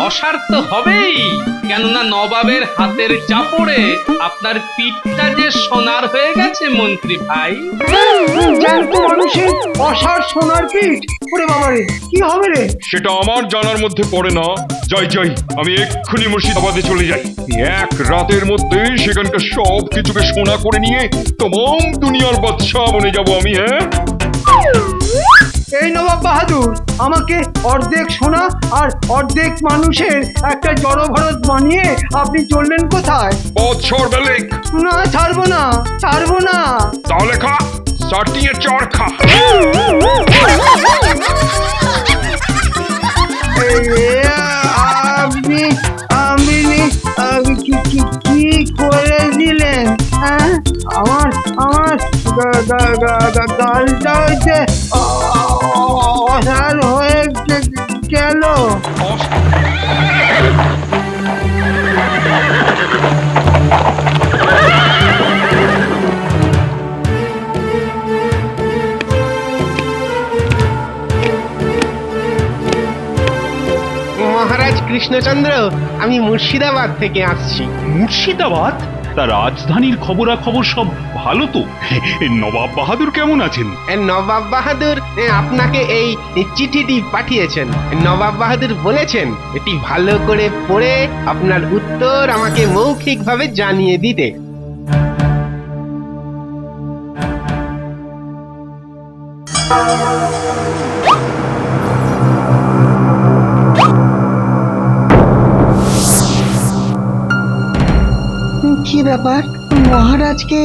অসার তো হবেই, কেননা নবাবের হাতের চাপড়ে আপনার পিঠটা যে সোনার হয়ে গেছে মন্ত্রী ভাই। জ্যান্ত মানুষের অসার সোনার পিঠ, ওরে বাবারে কি হবে রে? সেটা আমার জানার মধ্যে পড়ে না। যাই যাই, আমি এক্ষুনি মুর্শিদাবাদে চলে যাই। এক রাতের মধ্যে সেখানকার সব কিছুকে সোনা করে নিয়ে তমাম দুনিয়ার বাদশাহ বনে যাব আমি। হ্যাঁ, এই নবাব বাহাদুর, আমাকে অর্ধেক সোনা আর অর্ধেক মানুষের একটা জড়ভারত বানিয়ে আপনি চললেন কোথায়? বৎসর বেলেক। না, ছাড়বো না, ছাড়বো না। তাহলে খা, চাটিয়ে চড় খা। আপনি আপনি কি করে দিলেন? হ্যাঁ, আমার আমার গালটা হচ্ছে অসার হয়ে গেল। মহারাজ কৃষ্ণচন্দ্র, আমি মুর্শিদাবাদ থেকে আসছি। মুর্শিদাবাদ? তা রাজধানীর খবরাখবর সব ভালো তো? নবাব বাহাদুর কেমন আছেন? নবাব বাহাদুর আপনাকে এই চিঠিটি পাঠিয়েছেন। নবাব বাহাদুর বলেছেন এটি ভালো করে পড়ে আপনার উত্তর আমাকে মৌখিকভাবে জানিয়ে দিতে। কি ব্যাপার? মহারাজকে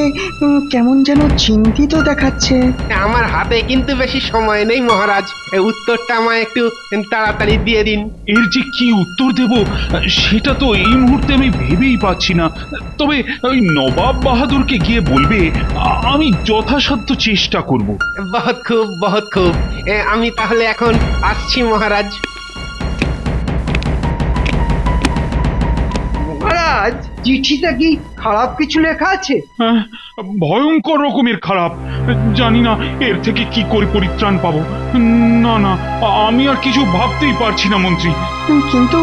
কেমন যেন চিন্তিত দেখাচ্ছে। আমার হাতে কিন্তু বেশি সময় নেই মহারাজ, উত্তরটা আমায় একটু তাড়াতাড়ি দিয়ে দিন। এর যে কি উত্তর দেব সেটা তো এই মুহূর্তে আমি ভেবেই পাচ্ছি না। তবে ওই নবাব বাহাদুরকে গিয়ে বলবে আমি যথাসাধ্য চেষ্টা করব। বহুত খুব, বহুত খুব। আমি তাহলে এখন আসছি মহারাজ। মহারাজ, চিঠিটা কি খারাপ কিছু লেখা আছে? হ্যাঁ, ভয়ঙ্কর রকমের খারাপ। জানি না এর থেকে কি করে পরিত্রাণ পাবো। না না, আমি আর কিছু ভাবতেই পারছি না মন্ত্রী। কিন্তু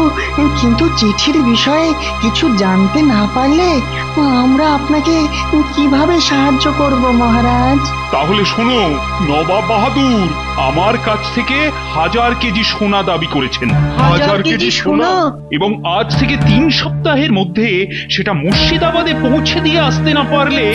কিন্তু চিঠির বিষয়ে কিছু জানতে না পারলে আমরা আপনাকে কিভাবে সাহায্য করব মহারাজ? তাহলে শোনো, নবাব বাহাদুর আমার কাছ থেকে 1000 কেজি সোনা দাবি করেছেন। 1000 কেজি সোনা? এবং আজ থেকে 3 সপ্তাহের মধ্যে সেটা মুর্শিদাবাদে পৌঁছে দিয়ে আসতে না পারলে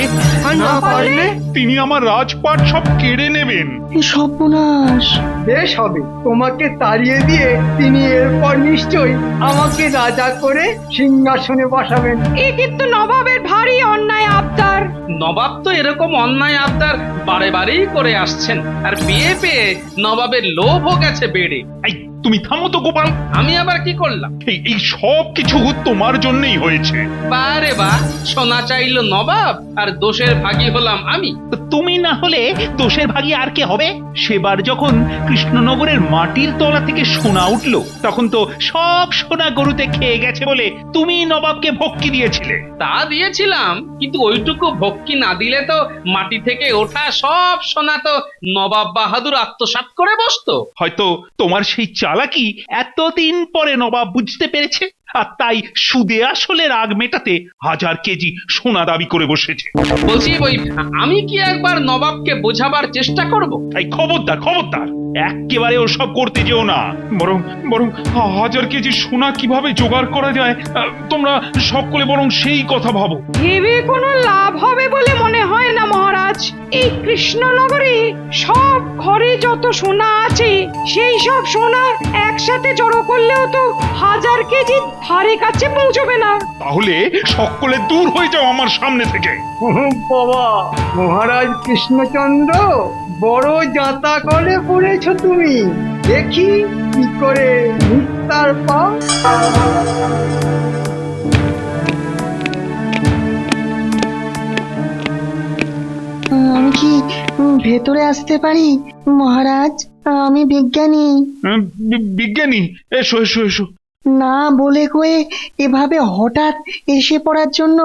না পারলে? তিনি আমার রাজপাট সব কেড়ে নেবেন। সর্বনাশ! বেশ হবে, তোমাকে তাড়িয়ে দিয়ে তিনি এরপর নিশ্চয়ই আমাকে রাজা করে সিংহাসনে বসাবেন। এ কিন্তু নবাবের ভারী অন্যায় আবদার। নবাব তো এরকম অন্যায় আবদার বারে বারেই করে আসছেন, আর পেয়ে পেয়ে নবাবের লোভও গেছে বেড়ে। এই তুমি থামো তো গোপাল। আমি আবার কি করলাম? এই সব কিছু তোমার জন্যই হয়েছে। বারে বা, সোনা চাইলো নবাব আর দোষের ভাগী হলাম আমি। তুমি না হলে দোষের ভাগী আর কে হবে? সেবার যখন কৃষ্ণনগরের মাটির তলা থেকে সোনা উঠলো তখন তো সব সোনা গরুতে খেয়ে গেছে বলে তুমি নবাবকে ভক্কি দিয়েছিলে। তা দিয়েছিলাম, কিন্তু ওইটুকু ভক্তি না দিলে তো মাটি থেকে ওঠা সব সোনা তো নবাব বাহাদুর আত্মসাৎ করে বসতো। হয়তো তোমার সেই চালাকি এতদিন পরে নবাব বুঝতে পেরেছে, আর তাই সুদে আসলে রাগ মেটাতে 1000 কেজি সোনা দাবি করে বসেছে। বলছি ওই, আমি কি একবার নবাবকে বোঝাবার চেষ্টা করব? তাই খবরদার খবরদার, একেবারে ওসব করতে যেও না। বরং বরং 1000 কেজি সোনা কিভাবে জোগাড় করা যায় তোমরা সকলে বরং সেই কথা ভাবো। ভেবে কোনো লাভ হবে বলে মনে হয় না মহারাজ। এই কৃষ্ণনগরে সব ঘরে যত সোনা আছে সেই সব সোনা একসাথে জড়ো করলেও তো 1000 কেজি ধারে কাছে পৌঁছবে না। তাহলে সকলে দূর হয়ে যাও আমার সামনে থেকে। বাবা, মহারাজ কৃষ্ণচন্দ্র, বড় যাতা করে পড়েছ তুমি। দেখি কি করে নিস্তার পাও। আমি কি ভেতরে আসতে পারি মহারাজ? আমি বিজ্ঞানী। বিজ্ঞানী? এসো এসো এসো। না বলে কয়ে এভাবে হঠাৎ এসে পড়ার জন্য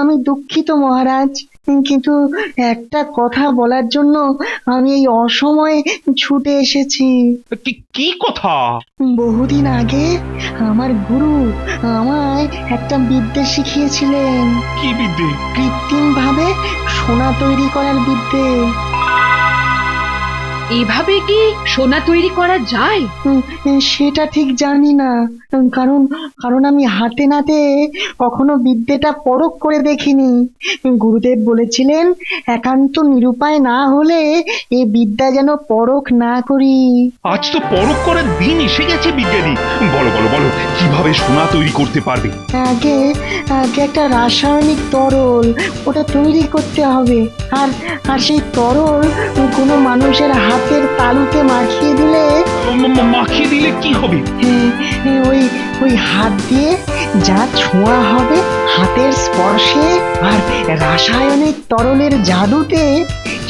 আমি দুঃখিত মহারাজ, কিন্তু একটা কথা বলার জন্য আমি এই অসময়ে ছুটে এসেছি। কি কথা? বহুদিন আগে আমার গুরু আমায় একটা বিদ্যে শিখিয়েছিলেন, কি বিদ্যে? কৃত্রিম ভাবে সোনা তৈরি করার বিদ্যে। এভাবে কি সোনা তৈরি করা যায়? সেটা ঠিক জানি না, কারণ কারণ আমি হাতে নাতে কখনো বিদ্যেটা পরখ করে দেখিনি। গুরুদেব বলেছিলেন একান্ত নিরুপায় না হলে এ বিদ্যা যেন পরখ না করি। আজ তো পরখ করার দিন এসে গেছে বিজ্ঞানী। বলো বলো বলো, কিভাবে সোনা তৈরি করতে পারবে? আগে আগে একটা রাসায়নিক তরল ওটা তৈরি করতে হবে, আর আর সেই তরল কোনো মানুষের হাতের তালুতে মাখিয়ে দিলে মাখিয়ে দিলে কি হবে? ওই ওই হাত দিয়ে যা ছোঁয়া হবে হাতের স্পর্শে আর রাসায়নিক তরলের জাদুতে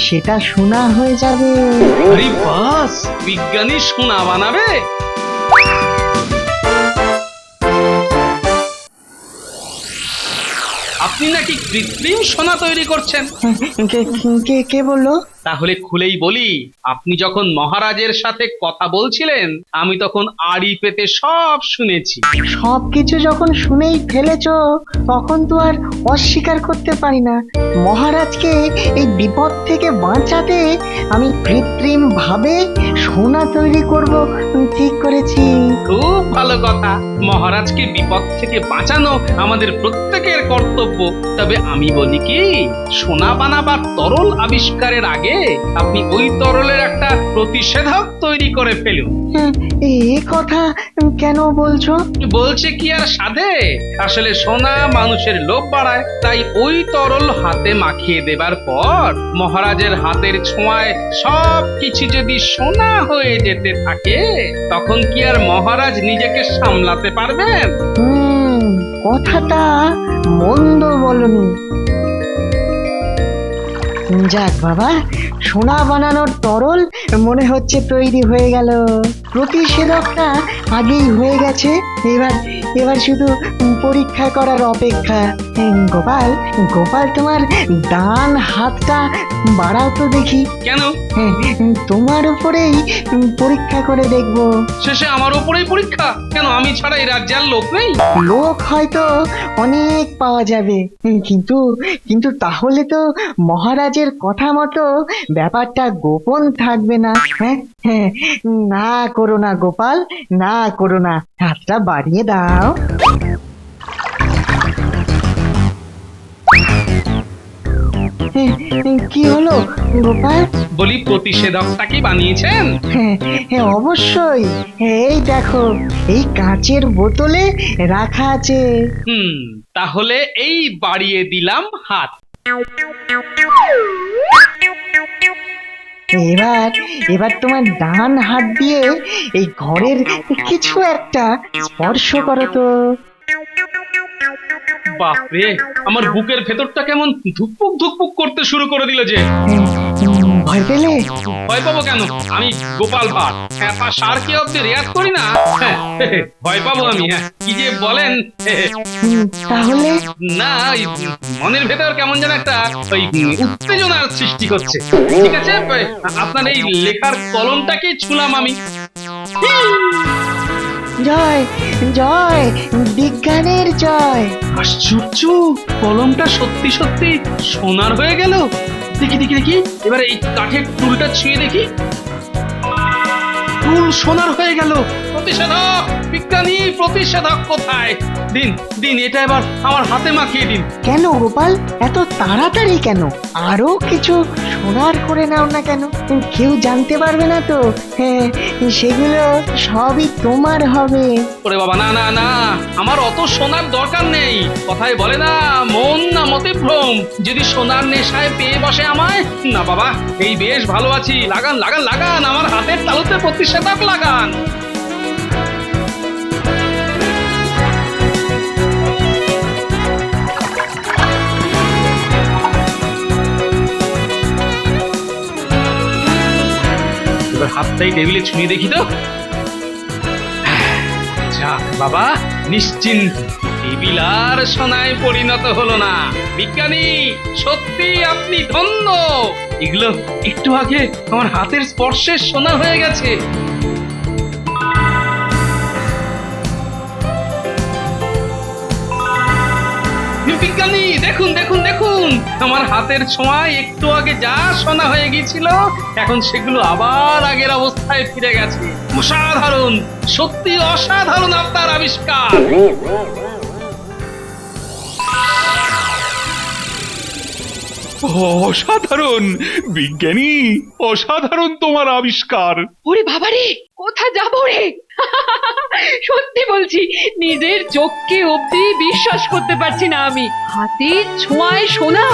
সেটা সোনা হয়ে যাবে। আরে বাস, বিজ্ঞানী সোনা বানাবে। আপনি নাকি কৃত্রিম সোনা তৈরি করছেন? কে কে কে বললো? তাহলে খুলেই বলি, আপনি যখন মহারাজের সাথে কথা বলছিলেন আমি তখন আড়ি পেতে সব শুনেছি। সবকিছু যখন শুনেই ফেলেছো তখন তো আর অস্বীকার করতে পারি না। মহারাজকে এই বিপদ থেকে বাঁচাতে আমি কৃত্রিম ভাবে সোনা তৈরি করব ঠিক করেছি। খুব ভালো কথা, মহারাজকে বিপদ থেকে বাঁচানো আমাদের প্রত্যেকের কর্তব্য। তবে আমি বলি কি, সোনা বানাবার তরল আবিষ্কারের আগে আপনি ওই তরলের একটা প্রতিষেধক তৈরি করে ফেলুন। এ কথা কেন বলছো? বলছে কি আর সাধে, আসলে সোনা মানুষের লোভ বাড়ায়, তাই ওই তরল হাতে মাখিয়ে দেবার পর মহারাজের হাতের ছোঁয়ায় সব কিছু যদি সোনা হয়ে যেতে থাকে তখন কি আর মহারাজ নিজেকে সামলাতে পারবেন? কথাটা মন্দ বলনি। যাক বাবা, সোনা বানানোর তরল মনে হচ্ছে তৈরি হয়ে গেল। প্রতিষেধকটা আগেই হয়ে গেছে, এবার এবার শুধু পরীক্ষা করার অপেক্ষা। গোপাল গোপাল তোমার ডান হাতটা বাড়াও তো দেখি। কেন? তোমার উপরেই পরীক্ষা করে দেখবো। শেষে আমার উপরেই পরীক্ষা? কেন, আমি ছাড়া এই রাজ্যে আর লোক নেই? লোক হয়তো অনেক পাওয়া যাবে, কিন্তু কিন্তু তাহলে তো মহারাজের কথা মতো ব্যাপারটা গোপন থাকবে না। হ্যাঁ, না করো না গোপাল, না করো না, হাতটা বাড়িয়ে দাও। কি হলো গোপাল? বলি, প্রতিষেধকটা কি বানিয়েছেন? হ্যাঁ অবশ্যই, এই দেখো এই কাচের বোতলে রাখা আছে। তাহলে এই বাড়িয়ে দিলাম হাত। এবার এবার তোমার ডান হাত দিয়ে এই ঘরের কিছু একটা স্পর্শ করো তো। বাপরে, আমার বুকের ভেতরটা কেমন ধুকপুক ধুকপুক করতে শুরু করে দিল যে। ভয় পেলে? ভয় পাবো কেন? আমি গোপাল ভাট, সার কি অব্দি রেয়াজ করি না? ভয় পাবো আমি? কি যে বলেন। তাহলে না, ওই মনের ভেতর কেমন যেন একটা ওই উত্তেজনার সৃষ্টি হচ্ছে। ঠিক আছে, আপনার এই লেখার কলমটাকে ছুঁলাম আমি। জয় জয় বিজ্ঞানের জয়। আশ্চর্য, কলমটা সত্যি সত্যি সোনার হয়ে গেল। দেখি দেখি দেখি, এবার এই কাঠের টুলটা ছুঁয়ে দেখি। টুল সোনার হয়ে গেল। প্রতিষেধক, বিজ্ঞানী প্রতিষেধক কোথায়? দিন দিন, এটা এবার আমার হাতে মাখিয়ে দিন। কেন গোপাল, এত তাড়াতাড়ি কেন? আরো কিছু সোনার করে নাও না কেন? কেউ জানতে পারবে না তো? হ্যাঁ, সেগুলো সবই তোমার হবে। ওরে বাবা, না না না, আমার অত সোনার দরকার নেই। কথায় বলে না, মন না মতিভ্রম। যদি সোনার নেশায় পেয়ে বসে আমায়, না বাবা, এই বেশ ভালো আছি। লাগান লাগান লাগান, আমার হাতের তালুতে প্রতিষেধক লাগান। এবার হাতটাই টেবিলে ছুঁয়ে দেখি তো। যাক, বাবা নিশ্চিন্ত, টেবিল আর সোনায় পরিণত হলো না। বিজ্ঞানী, সত্যি আপনি ধন্য। এগুলো একটু আগে আমার হাতের স্পর্শে সোনা হয়ে গেছে। বিজ্ঞানী, দেখুন দেখুন দেখুন, আমার হাতের ছোঁয়ায় একটু আগে যা সোনা হয়ে গিয়েছিল এখন সেগুলো আবার আগের অবস্থায় ফিরে গেছে। অসাধারণ, সত্যি অসাধারণ আপনার আবিষ্কার। অসাধারণ বিজ্ঞানী, অসাধারণ তোমার আবিষ্কার। ওরে বাবারে, কোথা যাবো রে? সত্যি বলছি, নিজের চোখকে অবধি বিশ্বাস করতে পারছি না আমি। হাতের ছোঁয়ায় সোনা,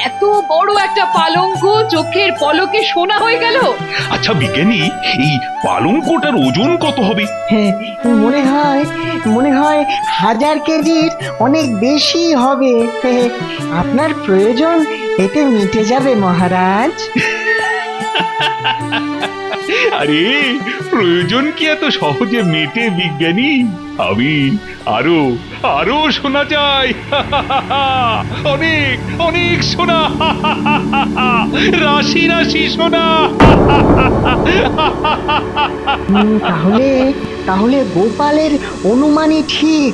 এত বড় একটা পালঙ্ক চোখের পলকে সোনা হয়ে গেল। আচ্ছা বিজ্ঞানী, এই পালঙ্কটার ওজন কত হবে? হ্যাঁ, মনে হয় 1000 কেজির অনেক বেশি হবে। আপনার প্রয়োজন এতে মিটে যাবে মহারাজ। আরে প্রয়োজন কি এত সহজে মেটে বিজ্ঞানী? আমি আরো আরো সোনা চাই। অনেক অনেক সোনা, রাশি রাশি সোনা। তাহলে গোপালের অনুমানই ঠিক।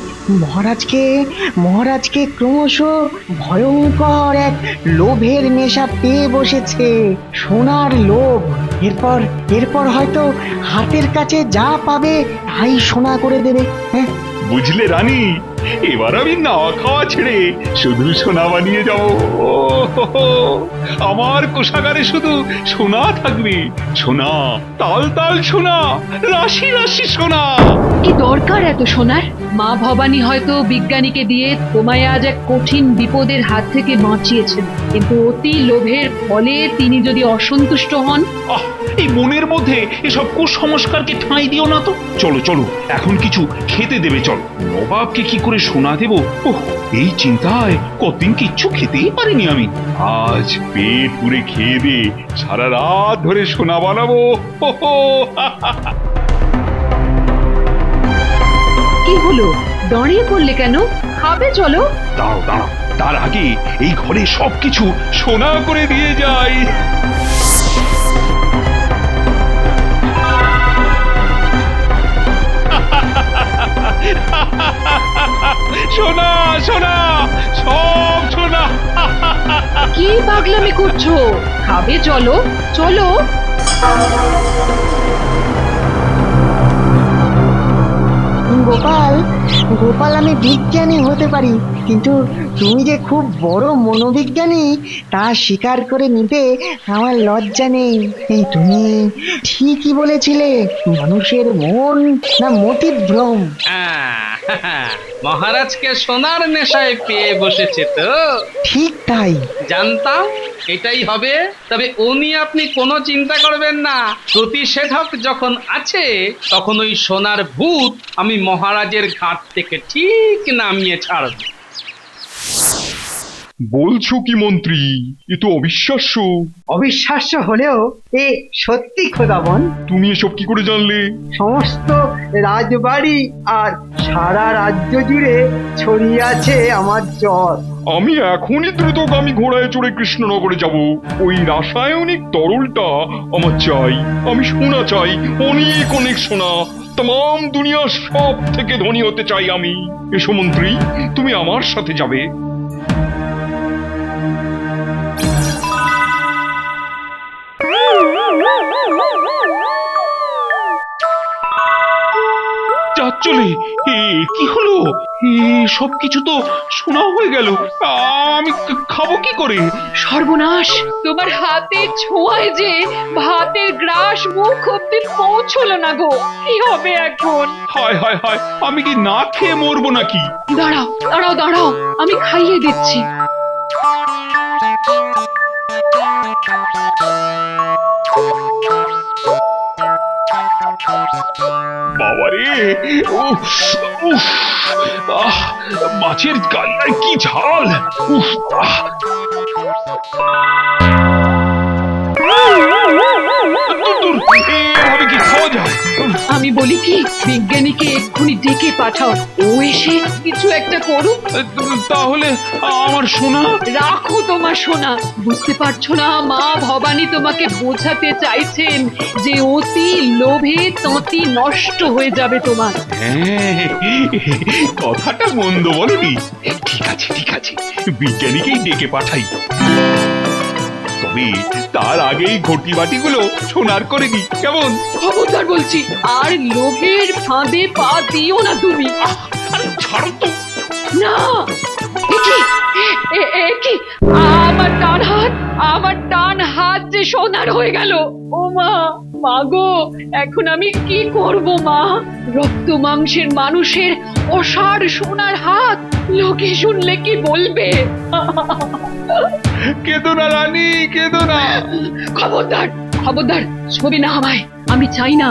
মহারাজকে ক্রমশ ভয়ঙ্কর এক লোভের নেশা পেয়ে বসেছে, সোনার লোভ। এরপর হয়তো হাতের কাছে যা পাবে তাই সোনা করে দেবে। হ্যাঁ, বুঝলে রানী, এবার আমি না খাওয়া ছেড়ে শুধু সোনা বানিয়ে যাবো। আমার কোষাগারে শুধু সোনা থাকবে, সোনা, তাল তাল সোনা, রাশি রাশি সোনা। কি দরকার এত সোনার? মা ভবানী হয়তো বিজ্ঞানীকে দিয়ে তোমায় আজ এক কঠিন বিপদের হাত থেকে বাঁচিয়েছেন, কিন্তু অতি লোভের ফলে তিনি যদি অসন্তুষ্ট হন। আহ, এই মনের মধ্যে এসব কুসংস্কারকে ঠাঁই দিও না তো। চলো চলো, এখন কিছু খেতে দেবে। চলো, নবাবকে কি করে সোনা দেবো, ওহ, এই চিন্তায় কতদিন কিচ্ছু খেতেই পারিনি আমি। আজ পেট পুরে খেয়ে দে সারা রাত ধরে সোনা বানাবো। কি হলো, দাঁড়িয়ে পড়লে কেন? খাবে চলো। দাঁড়াও দাঁড়াও, তার আগে এই ঘরে সবকিছু সোনা করে দিয়ে যাই। সোনা সোনা, সব সোনা। কি পাগলামি করছো? খাবে চলো চলো। গোপাল, আমি বিজ্ঞানী হতে পারি, কিন্তু তুমি যে খুব বড় মনোবিজ্ঞানী তা স্বীকার করে নিতে আমার লজ্জা নেই। এই তুমি ঠিকই বলেছিলে, মানুষের মন না মতিভ্রম। মহারাজকে সোনার নেশায় পেয়ে বসেছে তো। ঠিক তাই। জানতাম এটাই হবে। তবে ও নিয়ে আপনি কোনো চিন্তা করবেন না, প্রতিষেধক যখন আছে তখন ওই সোনার ভূত আমি মহারাজের ঘাট থেকে ঠিক নামিয়ে ছাড়ব। বলছো কি মন্ত্রী? এ তো অবিশ্বাস্য। অবিশ্বাস্য হলেও এ সত্যি খোদাবন। তুমি এসব কি করে জানলে? সমস্ত রাজবাড়ি আর সারা রাজ্য জুড়ে ছড়িয়ে আছে আমার জ্বর। আমি এখনই দ্রুতগামী ঘোড়ায় চড়ে কৃষ্ণনগরে যাব। ওই রাসায়নিক তরলটা আমার চাই। আমি সোনা চাই, অনেক অনেক সোনা। তাম দুনিয়ার সব থেকে ধনী হতে চাই আমি। এসো মন্ত্রী, তুমি আমার সাথে যাবে। চলে কি হলো? সবকিছু তো সোনা হয়ে গেল। আমি খাবো কি করে? সর্বনাশ, তোমার হাতের ছোঁয়ায় যে ভাতের গ্রাস মুখ অব্দি পৌঁছলো না গো। কি হবে এখন? হায় হায় হায়, আমি কি না খেয়ে মরবো নাকি? দাঁড়াও দাঁড়াও দাঁড়াও, আমি খাইয়ে দিচ্ছি। বাবারে, উফ উফ, মাছের গাল্লায় কি ঝাল! উফ, এভাবে কি খাওয়া যায়? আমি বলি কি, বিজ্ঞানীকে এক্ষুনি ডেকে পাঠাও, ও এসে কিছু একটা করুক। তাহলে আমার সোনা? রাখো তোমার সোনা। বুঝতে পারছো না, মা ভবানী তোমাকে বোঝাতে চাইছেন যে অতি লোভে ততি নষ্ট হয়ে যাবে তোমার। হ্যাঁ, কথাটা মন্দ বলনি। ঠিক আছে ঠিক আছে, বিজ্ঞানীকেই ডেকে পাঠাই। তবে তার আগেই ঘটি বাটিগুলো সোনার করে নি, কেমন? খবরদার বলছি, আর লোভের ফাঁদে পা দিও না তুমি। আরে ছাড়ো তো। না, এ কি আমার ডান হাত যে সোনার হয়ে গেল। ও মা, মাগো, এখন আমি কি করব মা? রক্ত মাংসের মানুষের অসার সোনার হাত, লোকে শুনলে কি বলবে? কেঁদো না রানী, কেঁদো না। খবরদার খবরদার, ছবি না আমায়। আমি চাই না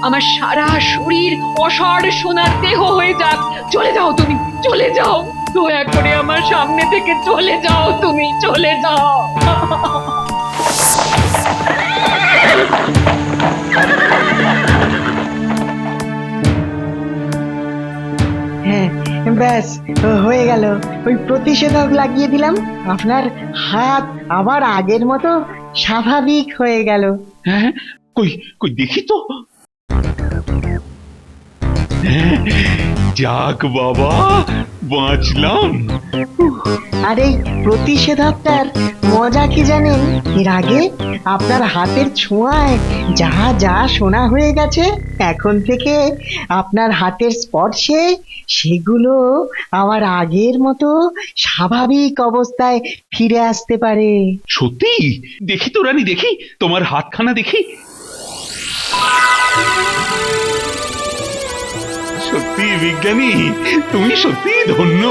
আমার সারা শরীর অসার সোনার দেহ হয়ে যাক। চলে যাও তুমি, চলে যাও, দয়া করে আমার সামনে থেকে চলে যাও, তুমি চলে যাও। হ্যাঁ, ব্যাস হয়ে গেল। ওই প্রতিষেধক লাগিয়ে দিলাম, আপনার হাত আবার আগের মতো স্বাভাবিক হয়ে গেল। হ্যাঁ, কই কই দেখি তো। হ্যাঁ, যাক বাবা, বাঁচলাম। আর এই প্রতিষেধকটার মজা কি জানেন? এর আগে আপনার হাতের ছোঁয়ায় যা যা শোনা হয়ে গেছে, এখন থেকে আপনার হাতের স্পর্শে সেগুলো আবার আগের মতো স্বাভাবিক অবস্থায় ফিরে আসতে পারে। সত্যি? দেখি তো রানী, দেখি তোমার হাতখানা দেখি। সত্যি বিজ্ঞানী, তুমি সত্যি ধন্য।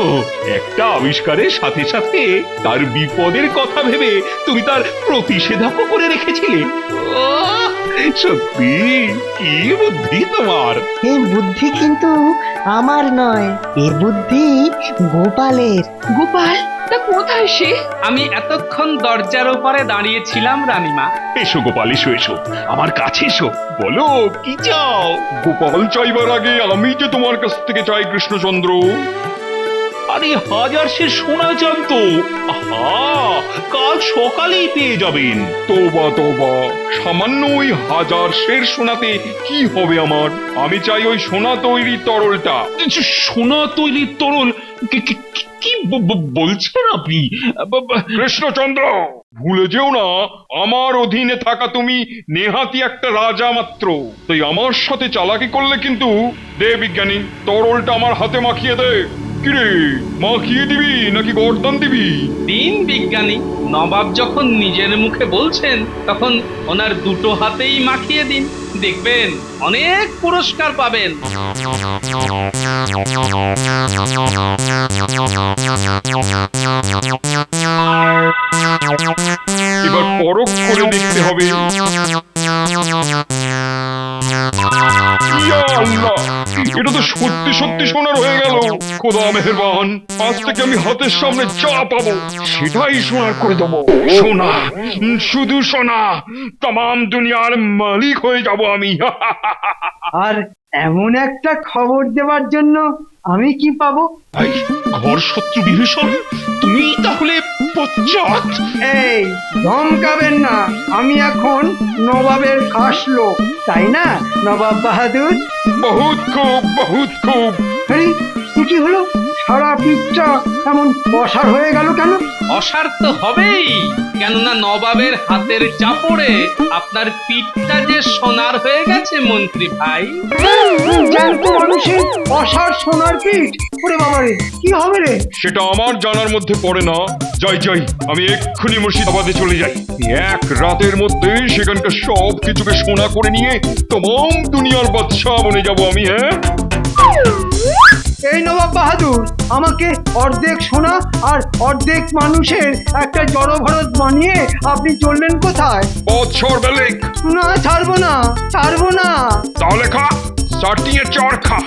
একটা আবিষ্কারের সাথে সাথে তার বিপদের কথা ভেবে তুমি তার প্রতিষেধকও করে রেখেছিলে। ওহ, সত্যি কি বুদ্ধি তোমার! এই বুদ্ধি কিন্তু আমার নয়, এ বুদ্ধি গোপালের। গোপাল, তা কোথায় সে? আমি এতক্ষণ দরজার উপরে দাঁড়িয়েছিলাম রানীমা। এসো গোপাল, এসো এসো, আমার কাছে এসো, বলো কি চাও। গোপাল চাইবার আগে আমি যে তোমার কাছ থেকে চাই কৃষ্ণচন্দ্র। আরে হাজার সে সোনা জানতো, আহা, কাল সকালেই পেয়ে যাবেন। তোবা তোবা, সামান্য ওই হাজার সের সোনাতে কি হবে আমার? আমি চাই ওই সোনা তৈরি তরলটা। সোনা তৈরির তরল? কি বলছেন আপনি? কৃষ্ণচন্দ্র, ভুলে যেও না, আমার অধীনে থাকা তুমি নেহাতি একটা রাজা মাত্র। তাই আমার সাথে চালাকি করলে কিন্তু দে বিজ্ঞানী, তরলটা আমার হাতে মাখিয়ে দে। কিরে, মাখিয়ে দিবি নাকি গর্দান দিবি? দিন বিজ্ঞানী, নবাব যখন নিজের মুখে বলছেন তখন ওনার দুটো হাতেই মাখিয়ে দিন, দেখবেন অনেক পুরস্কার পাবেন। এবার পরখ করে দেখতে হবে। ইয়া আল্লাহ, এটা তো সত্যি সত্যি সোনার হয়ে গেল। খোদা মেহেরবান, আজ থেকে আমি হাতের সামনে যা পাবো সেটাই সোনার করে দেবো। সোনা, শুধু সোনা, তাম দুনিয়ার মালিক হয়ে যাব আমি। আর এমন একটা খবর দেওয়ার জন্য আমি কি পাবো? এই, ঘর শত্রু বিভীষণ, তুমি তাহলে পশ্চাৎ? এই, ধমকাবেন না, আমি এখন নবাবের খাস লোক, তাই না নবাব বাহাদুর? বহুত খুব, বহুত খুব। আরে, এ কি হলো? সারা পিঠটা এমন অসাড় হয়ে গেল কেন? অসার তো হবেই, কেননা নবাবের হাতের চাপড়ে আপনার পিঠটা যে সোনার হয়ে গেছে মন্ত্রী ভাই। জ্যান্ত মানুষের অসাড় সোনার পিঠ, ওরে বাবারে, কি হবে রে? সেটা আমার জানার মধ্যে পড়ে না। যাই যাই, আমি এক্ষুনি মুর্শিদাবাদে চলে যাই। এক রাতের মধ্যে সেখানকার সব কিছুকে সোনা করে নিয়ে তমাম দুনিয়ার বাদশাহ বনে যাব আমি। হ্যাঁ, এই নবাব বাহাদুর, আমাকে অর্ধেক সোনা আর অর্ধেক মানুষের একটা জড়ভারত বানিয়ে আপনি চললেন কোথায়? বৎসর বেলেক। না, ছাড়বো না, ছাড়বো না। তাহলে খা, সাটিয়ে চড় খা।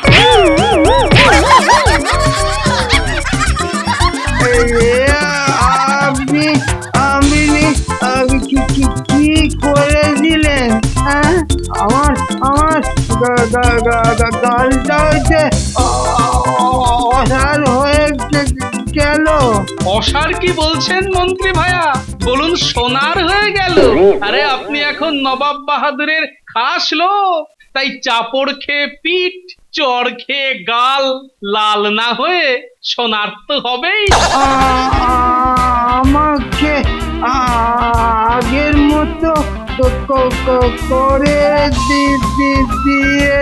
আপনি আপনি কি করে দিলেন? হ্যাঁ, আমার পাল্টা হয়েছে অসার হয়ে গেল। অসার কি বলছেন মন্ত্রী ভায়া, বলুন সোনার হয়ে গেল। আরে আপনি এখন নবাব বাহাদুরের খাস লোক, তাই চাপড় খেয়ে পিঠ, চড় খেয়ে গাল লাল না হয়ে সোনার তো হবেই। আমাকে আগের মতো করে দিয়ে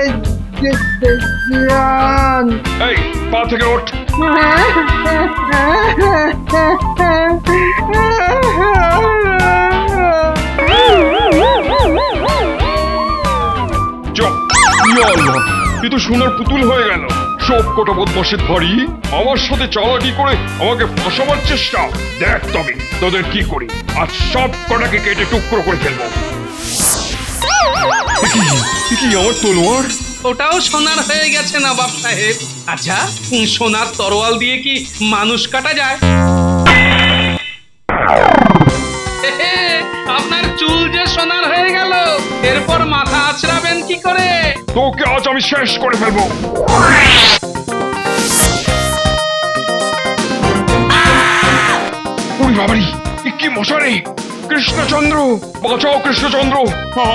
যান। এই পা থেকে ওঠ। চুপ। ইয়া আল্লাহ, এ তো সোনার পুতুল হয়ে গেল। সব কটা বদমাশের ধরি আমার সাথে চালাকি করে আমাকে ফাঁসাবার চেষ্টা। দেখ তবে তোদের কি করি, আজ সব কটাকে কেটে টুকরো করে ফেলবো। এ কি আমার তলোয়ার? ওটাও সোনার হয়ে গেছে নবাব সাহেব। আচ্ছা, সোনার তরোয়াল দিয়ে কি মানুষ কাটা যায়? আপনার চুল যে সোনার হয়ে গেল, এরপর মাথা আঁচড়াবেন কি করে? তোকে আজ আমি শেষ করে ফেলবো। ওরে বাবারি, এ কি মশারে! কৃষ্ণচন্দ্র, বাঁচাও কৃষ্ণচন্দ্র,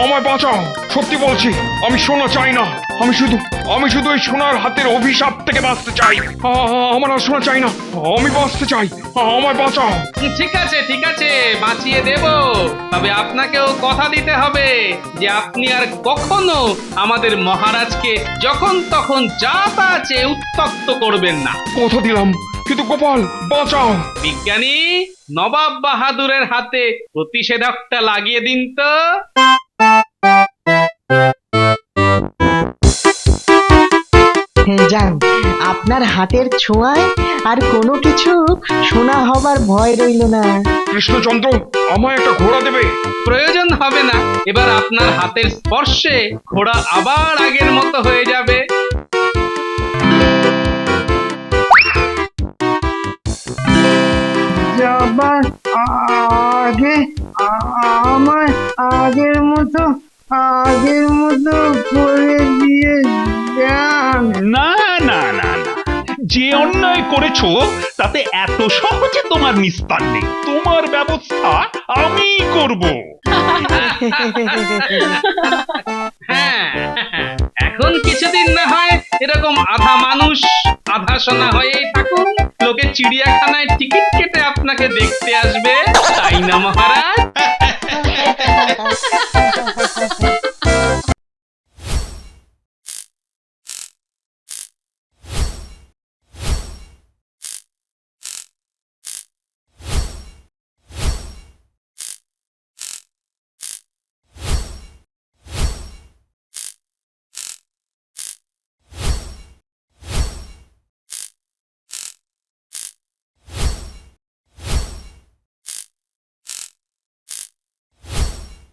আমায় বাঁচাও। সত্যি বলছি, আমি সোনা চাই না। আমি শুধু ওই সোনার হাতের অভিশাপ থেকে বাঁচতে চাই। আমার আর সোনা চাই না, আমি বাঁচতে চাই। আমায় বাঁচাও। ঠিক আছে ঠিক আছে, বাঁচিয়ে দেব। তবে আপনাকেও কথা দিতে হবে যে আপনি আর কখনো আমাদের মহারাজকে যখন তখন যা তা চেয়ে উত্তক্ত করবেন না। কথা দিলাম, কিন্তু গোপাল বাঁচাও। বিজ্ঞানী, নবাব বাহাদুরের হাতে প্রতিষেধকটা লাগিয়ে দিন তো। যান, আপনার হাতের ছোঁয়ায় আর কোনো কিছু শোনা হবার ভয় রইল না। কৃষ্ণচন্দ্র, আমায় একটা ঘোড়া দেবে? প্রয়োজন হবে না, এবার আপনার হাতের স্পর্শে ঘোড়া আবার আগের মতো হয়ে যাবে। যাবার আগে আমার আগের মতো করে দিয়ে যান। না না না না, যে অন্যায় করেছো তাতে এত সহজে তোমার নিস্তার নেই। তোমার ব্যবস্থা আমি করব। হ্যাঁ, এখন কিছুদিন না হয় এরকম আধা মানুষ আধা সোনা হয়েই থাকুন। লোকে চিড়িয়াখানায় টিকিট কেটে আপনাকে দেখতে আসবে, তাই না মহারাজ?